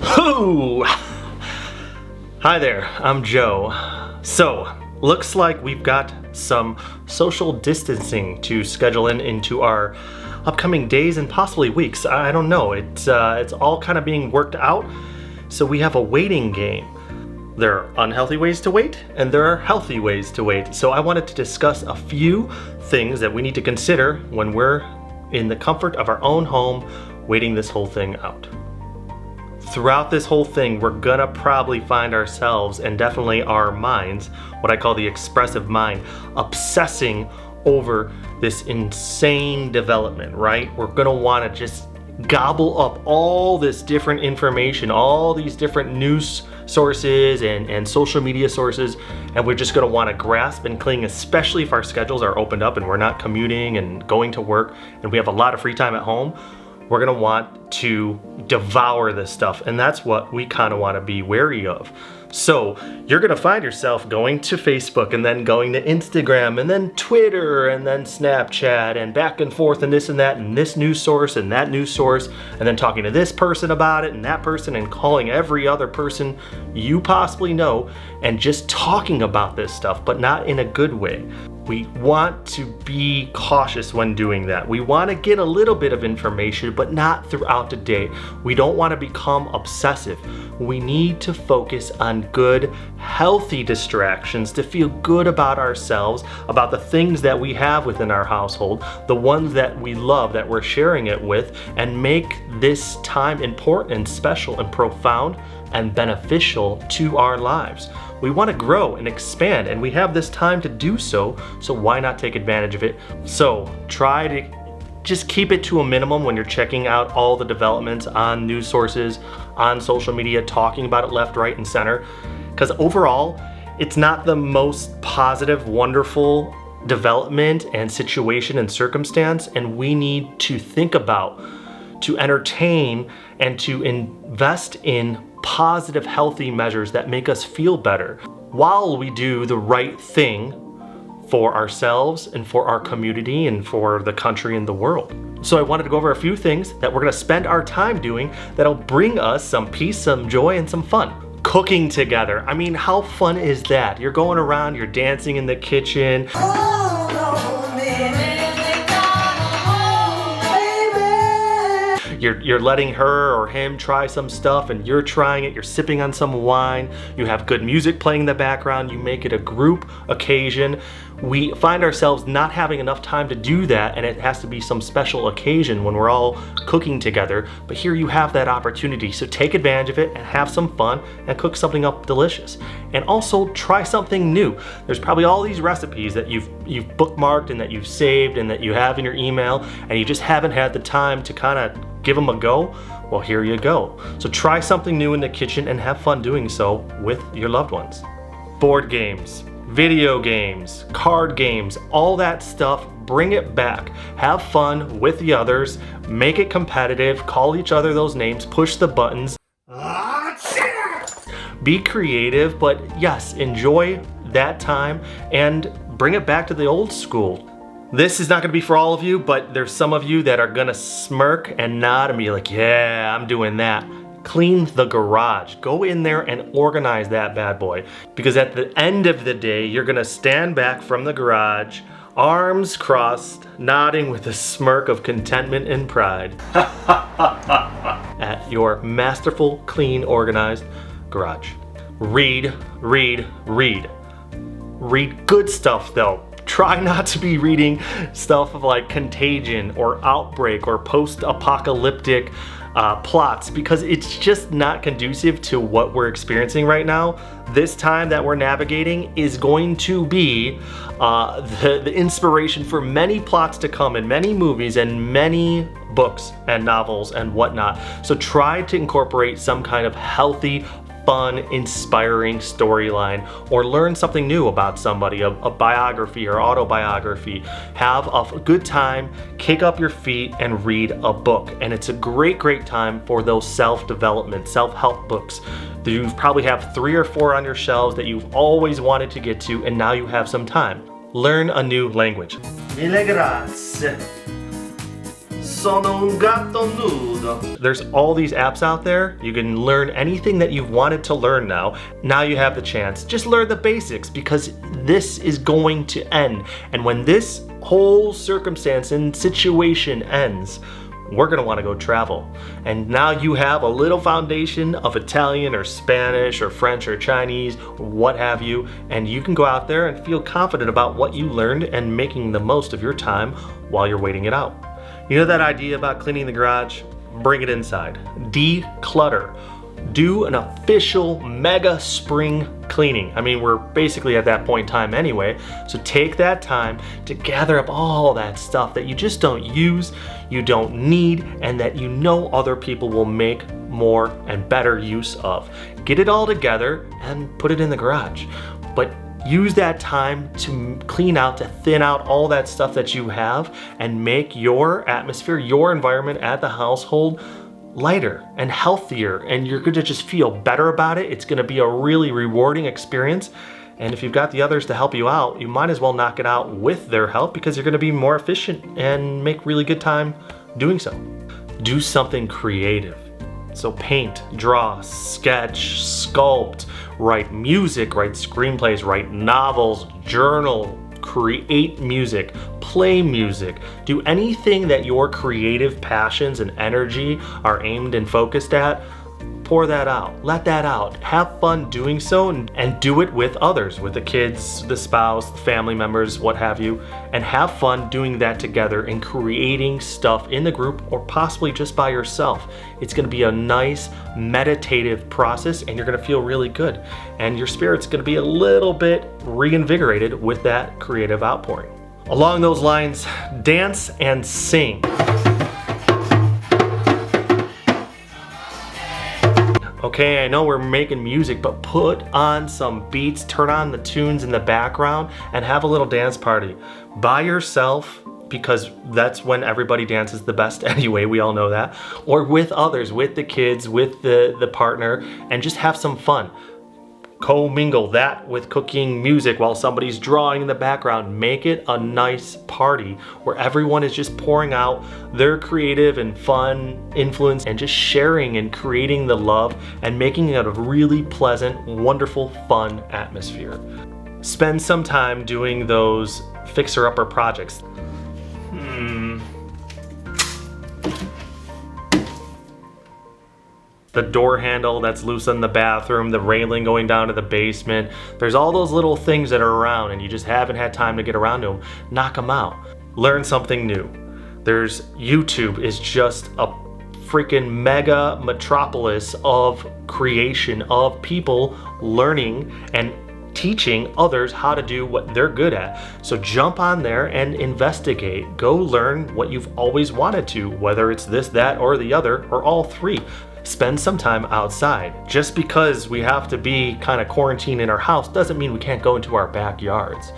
Hoo! Hi there, I'm Joe. So, looks like we've got some social distancing to schedule into our upcoming days and possibly weeks. I don't know. It's all kind of being worked out. So we have a waiting game. There are unhealthy ways to wait, and there are healthy ways to wait. So I wanted to discuss a few things that we need to consider when we're in the comfort of our own home waiting this whole thing out. Throughout this whole thing, we're gonna probably find ourselves, and definitely our minds, what I call the expressive mind, obsessing over this insane development, right? We're gonna wanna just gobble up all this different information, all these different news sources and social media sources, and we're just gonna wanna grasp and cling, especially if our schedules are opened up and we're not commuting and going to work and we have a lot of free time at home. We're gonna want to devour this stuff, and that's what we kind of want to be wary of. So you're gonna find yourself going to Facebook and then going to Instagram and then Twitter and then Snapchat and back and forth and this and that and this news source and that news source, and then talking to this person about it and that person and calling every other person you possibly know and just talking about this stuff, but not in a good way. We want to be cautious when doing that. We want to get a little bit of information, but not throughout the day. We don't want to become obsessive. We need to focus on good, healthy distractions to feel good about ourselves, about the things that we have within our household, the ones that we love, that we're sharing it with, and make this time important and special and profound and beneficial to our lives. We want to grow and expand, and we have this time to do so, so why not take advantage of it? So try to just keep it to a minimum when you're checking out all the developments on news sources, on social media, talking about it left, right, and center, because overall, it's not the most positive, wonderful development and situation and circumstance, and we need to think about, to entertain, and to invest in positive, healthy measures that make us feel better while we do the right thing for ourselves and for our community and for the country and the world. So I wanted to go over a few things that we're gonna spend our time doing that'll bring us some peace, some joy, and some fun. Cooking together. I mean, how fun is that? You're going around, you're dancing in the kitchen. You're letting her or him try some stuff and you're trying it, you're sipping on some wine, you have good music playing in the background, you make it a group occasion. We find ourselves not having enough time to do that, and it has to be some special occasion when we're all cooking together, but here you have that opportunity, so take advantage of it and have some fun and cook something up delicious. And also try something new. There's probably all these recipes that you've bookmarked and that you've saved and that you have in your email, and you just haven't had the time to kind of give them a go. Well, here you go. So try something new in the kitchen and have fun doing so with your loved ones. Board games, video games, card games, all that stuff, bring it back. Have fun with the others, make it competitive, call each other those names, push the buttons. Be creative, but yes, enjoy that time and bring it back to the old school. This is not gonna be for all of you, but there's some of you that are gonna smirk and nod and be like, yeah, I'm doing that. Clean the garage. Go in there and organize that bad boy. Because at the end of the day, you're gonna stand back from the garage, arms crossed, nodding with a smirk of contentment and pride at your masterful, clean, organized garage. Read, read, read. Read good stuff though. Try not to be reading stuff of like Contagion or Outbreak or post-apocalyptic plots, because it's just not conducive to what we're experiencing right now. This time that we're navigating is going to be the inspiration for many plots to come and many movies and many books and novels and whatnot. So try to incorporate some kind of healthy, fun, inspiring storyline, or learn something new about somebody, a biography or autobiography. Have a good time, kick up your feet, and read a book. And it's a great, great time for those self-development, self-help books. You probably have 3 or 4 on your shelves that you've always wanted to get to, and now you have some time. Learn a new language. Mille grazie. sono un gatto nudo. There's all these apps out there. You can learn anything that you've wanted to learn now. Now you have the chance. Just learn the basics because this is going to end. And when this whole circumstance and situation ends, we're gonna wanna go travel. And now you have a little foundation of Italian or Spanish or French or Chinese, or what have you, and you can go out there and feel confident about what you learned and making the most of your time while you're waiting it out. You know that idea about cleaning the garage? Bring it inside. Declutter. Do an official mega spring cleaning. I mean, we're basically at that point in time anyway, so take that time to gather up all that stuff that you just don't use, you don't need, and that you know other people will make more and better use of. Get it all together and put it in the garage. But use that time to clean out, to thin out all that stuff that you have and make your atmosphere, your environment at the household lighter and healthier, and you're going to just feel better about it. It's going to be a really rewarding experience, and if you've got the others to help you out, you might as well knock it out with their help because you're going to be more efficient and make really good time doing so. Do something creative. So paint, draw, sketch, sculpt, write music, write screenplays, write novels, journal, create music, play music, do anything that your creative passions and energy are aimed and focused at. Pour that out, let that out, have fun doing so, and do it with others, with the kids, the spouse, the family members, what have you, and have fun doing that together and creating stuff in the group or possibly just by yourself. It's going to be a nice meditative process and you're going to feel really good, and your spirit's going to be a little bit reinvigorated with that creative outpouring. Along those lines, dance and sing. Okay, I know we're making music, but put on some beats, turn on the tunes in the background, and have a little dance party. By yourself, because that's when everybody dances the best anyway, we all know that. Or with others, with the kids, with the partner, and just have some fun. Co-mingle that with cooking music while somebody's drawing in the background. Make it a nice party where everyone is just pouring out their creative and fun influence and just sharing and creating the love and making it a really pleasant, wonderful, fun atmosphere. Spend some time doing those fixer-upper projects. The door handle that's loose in the bathroom, the railing going down to the basement. There's all those little things that are around and you just haven't had time to get around to them. Knock them out. Learn something new. There's YouTube is just a freaking mega metropolis of creation, of people learning and teaching others how to do what they're good at. So jump on there and investigate. Go learn what you've always wanted to, whether it's this, that, or the other, or all three. Spend some time outside. Just because we have to be kind of quarantined in our house doesn't mean we can't go into our backyards.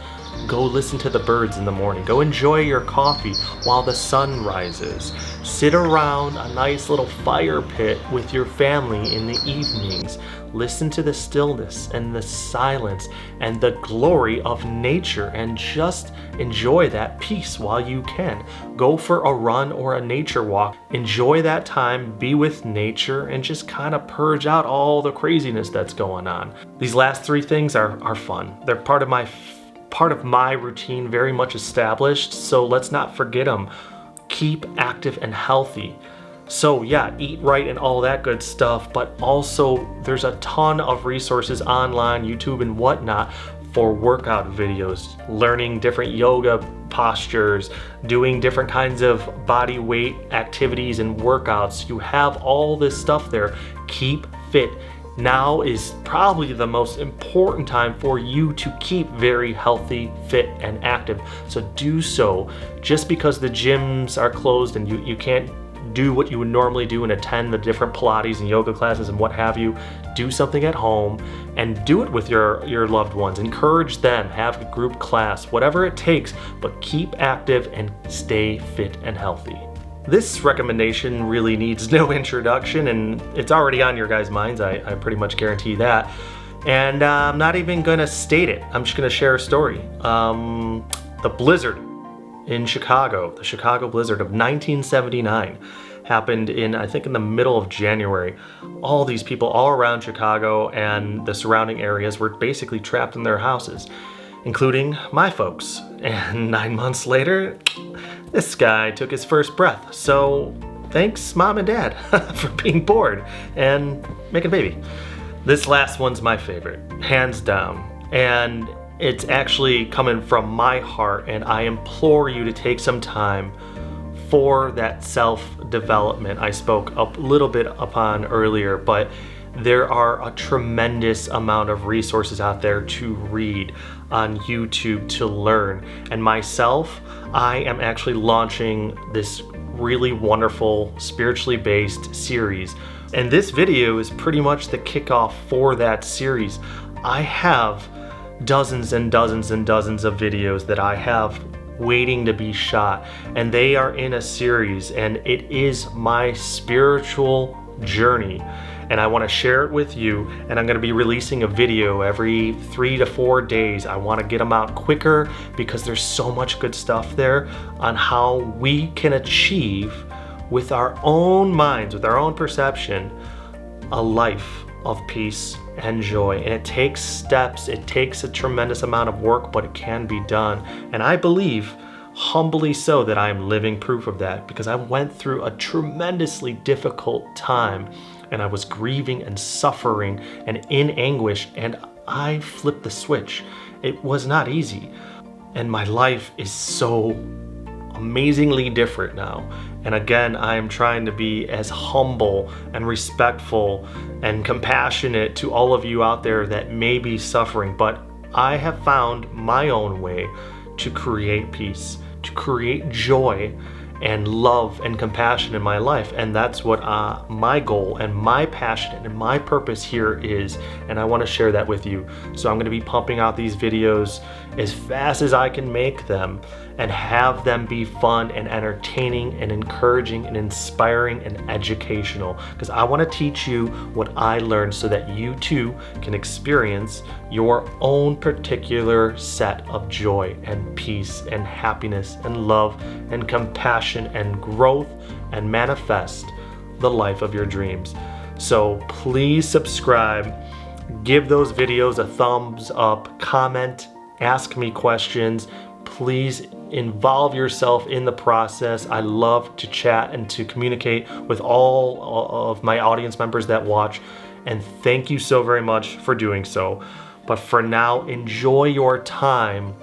Go listen to the birds in the morning. Go enjoy your coffee while the sun rises. Sit around a nice little fire pit with your family in the evenings. Listen to the stillness and the silence and the glory of nature and just enjoy that peace while you can. Go for a run or a nature walk. Enjoy that time, be with nature, and just kind of purge out all the craziness that's going on. These last three things are fun. They're part of my routine, very much established, so let's not forget them. Keep active and healthy. So yeah, eat right and all that good stuff, but also there's a ton of resources online, YouTube and whatnot, for workout videos, learning different yoga postures, doing different kinds of body weight activities and workouts. You have all this stuff there. Keep fit. Now is probably the most important time for you to keep very healthy, fit, and active. So do so. Just because the gyms are closed and you can't do what you would normally do and attend the different Pilates and yoga classes and what have you, do something at home and do it with your loved ones. Encourage them, have a group class, whatever it takes, but keep active and stay fit and healthy. This recommendation really needs no introduction, and it's already on your guys' minds, I pretty much guarantee that. And I'm not even gonna state it, I'm just gonna share a story. The blizzard in Chicago. The Chicago blizzard of 1979 happened I think in the middle of January. All these people all around Chicago and the surrounding areas were basically trapped in their houses, including my folks. And 9 months later, this guy took his first breath. So thanks, Mom and Dad, for being bored and making a baby. This last one's my favorite, hands down. And it's actually coming from my heart, and I implore you to take some time for that self-development I spoke a little bit upon earlier, but there are a tremendous amount of resources out there to read on YouTube to learn. And myself, I am actually launching this really wonderful spiritually based series. And this video is pretty much the kickoff for that series. I have dozens and dozens and dozens of videos that I have waiting to be shot, and they are in a series, and it is my spiritual journey, and I want to share it with you. And I'm going to be releasing a video every 3 to 4 days. I want to get them out quicker because there's so much good stuff there on how we can achieve with our own minds, with our own perception, a life of peace and joy. And it takes steps, it takes a tremendous amount of work, but it can be done. And I believe, humbly so, that I am living proof of that, because I went through a tremendously difficult time, and I was grieving and suffering and in anguish, and I flipped the switch. It was not easy. And my life is so amazingly different now. And again, I am trying to be as humble and respectful and compassionate to all of you out there that may be suffering, but I have found my own way to create peace, to create joy and love and compassion in my life. And that's what my goal and my passion and my purpose here is, and I want to share that with you. So I'm going to be pumping out these videos as fast as I can make them, and have them be fun and entertaining and encouraging and inspiring and educational, because I want to teach you what I learned so that you too can experience your own particular set of joy and peace and happiness and love and compassion and growth, and manifest the life of your dreams. So please subscribe, give those videos a thumbs up, comment, ask me questions. Please involve yourself in the process. I love to chat and to communicate with all of my audience members that watch, and thank you so very much for doing so. But for now, enjoy your time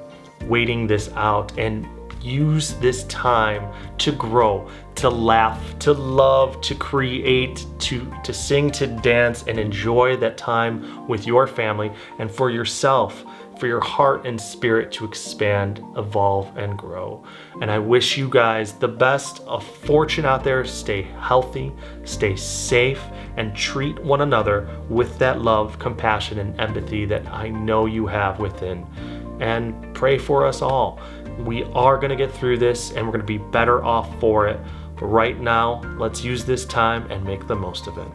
waiting this out, and use this time to grow, to laugh, to love, to create, to sing, to dance, and enjoy that time with your family, and for yourself, for your heart and spirit to expand, evolve, and grow. And I wish you guys the best of fortune out there. Stay healthy, stay safe, and treat one another with that love, compassion, and empathy that I know you have within. And pray for us all. We are going to get through this, and we're going to be better off for it. But right now, let's use this time and make the most of it.